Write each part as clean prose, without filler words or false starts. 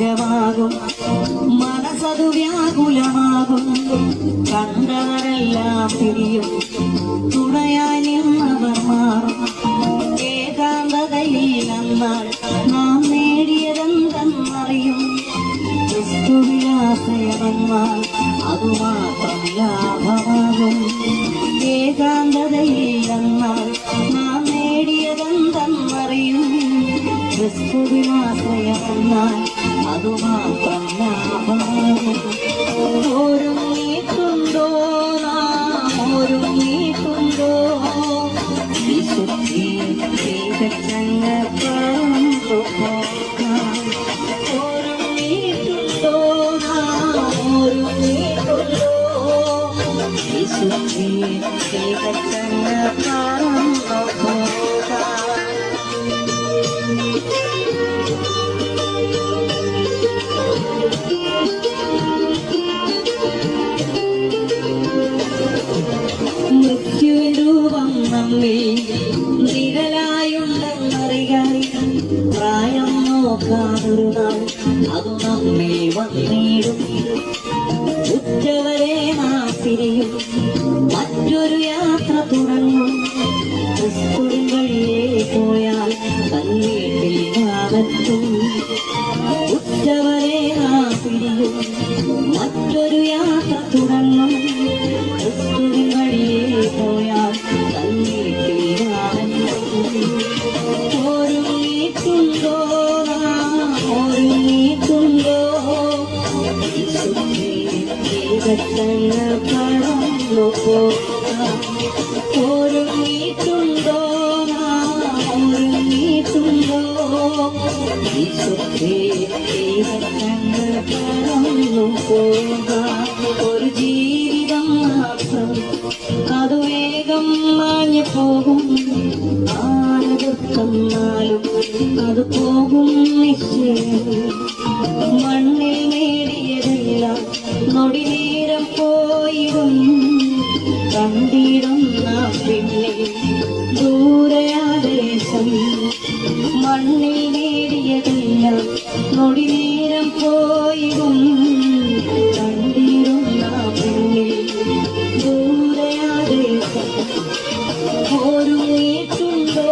ഭാരമാകും, മനസ്സതു വ്യാകുലമാകും. കണ്ടവരെല്ലാം തിരിയും, തുണയായി നിന്നവർ മാറും. ഏകാന്തതയിൽ എന്നാൽ നാം നേടിയതെന്തെന്നറിയും. ക്രിസ്തുവിലാശ്രയമെന്നാൽ അതുമാത്രം ലാഭമാകും. ഏകാന്തതയിൽ എന്നാൽ നാം നേടിയതെന്തെന്നറിയും. ക്രിസ്തുവിലാശ്രയമെന്നാൽ അതുമാത്രം ലാഭമാകും. ഒരുങ്ങിയിട്ടുണ്ടോ നാം, ഒരുങ്ങിയിട്ടുണ്ടോ വിശുദ്ധി ചെയ്തങ്ങ് പറന്നു പോകാം. ഒരുങ്ങിയിട്ടുണ്ടോ നാം, ഒരുങ്ങിയിട്ടുണ്ടോ വിശുദ്ധി ചെയ്തങ്ങ് പറന്നു പോകാം. മൃത്യുവിൻ രൂപം നമ്മിൽ നിഴലായുണ്ടെന്നറിയാൻ പ്രായം നോക്കാതൊരു നാൾ അതു നമ്മിൽ വന്നിടും. ഉറ്റവരെ നാം പിരിയും, മറ്റൊരു യാത്ര തുടങ്ങും. ക്രിസ്തുവിൻ വഴിയേ പോയാൽ തന്നീട്ടിൽ നാമെത്തും. ഉറ്റവരെ നാം പിരിയും, മറ്റൊരു യാത്ര തുടങ്ങും. ക്രിസ്തുവിൻ വഴിയേ പോയാൽ തന്നീട്ടിൽ നാമെത്തും. ഒരുങ്ങിയിട്ടുണ്ടോ നാം, ഒരുങ്ങിയിട്ടുണ്ടോ വിശുദ്ധീകരണ കടന്നു പോകാം. ഒരുങ്ങിയിട്ടുണ്ടോ നാം, ഒരുങ്ങിയിട്ടുണ്ടോ വിശുദ്ധീകരണ കടന്നു പോകാം. ഒരു ജീവിതം മാത്രം, അത് വേഗം മാഞ്ഞു പോകും. ആരെടുത്തെന്നാലും അത് പോകും നിശ്ചയം. മണ്ണിൽ നേടിയതെല്ലാം നൊടി നേരം പോയിടും. കണ്ടിടും നാം പിന്നെ ദൂരയാദേശം. മണ്ണിൽ നേടിയതെല്ലാം നൊടി നേരം പോയിടും. കണ്ടിടും നാം പിന്നെ ദൂരയാദേശം. ഒരുങ്ങിയിട്ടുണ്ടോ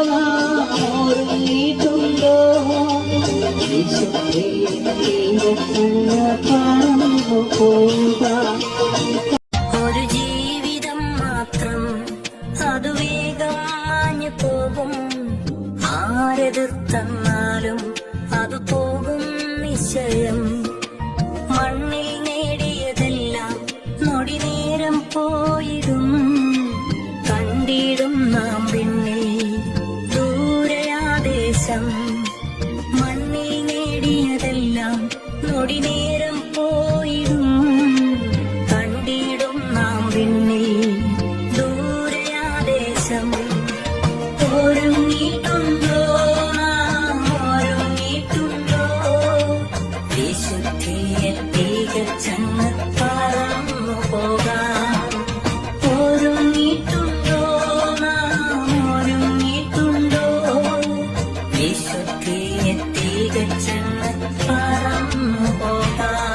നാം, ഒരുങ്ങിയിട്ടുണ്ടോ പറന്നു പോകാം. ഒരു ജീവിതം മാത്രം, അത് വേഗം മാഞ്ഞു പോകും. ആരെതിർത്തെന്നാലും അത് പോകും നിശ്ചയം. മണ്ണിൽ നേടിയതെല്ലാം നൊടി നേരം പോയിടും. കണ്ടിടും നാം പിന്നെ ദൂരയാദേശം. മണ്ണിൽ നേടിയതെല്ലാം നൊടി നേരം പോയിടും. കണ്ടിടും നാം പിന്നെ ദൂരയാദേശം. ഒരുങ്ങിയിട്ടുണ്ടോ നാം, ഒരുങ്ങിയിട്ടുണ്ടോ വിശുദ്ധിയെ തികച്ചങ്ങ് പറന്നു പോകാം. ഒരുങ്ങിയിട്ടുണ്ടോ നാം, ഒരുങ്ങിയിട്ടുണ്ടോ വിശുദ്ധിയെ തികച്ചങ്ങ് പറന്നു പോകാം.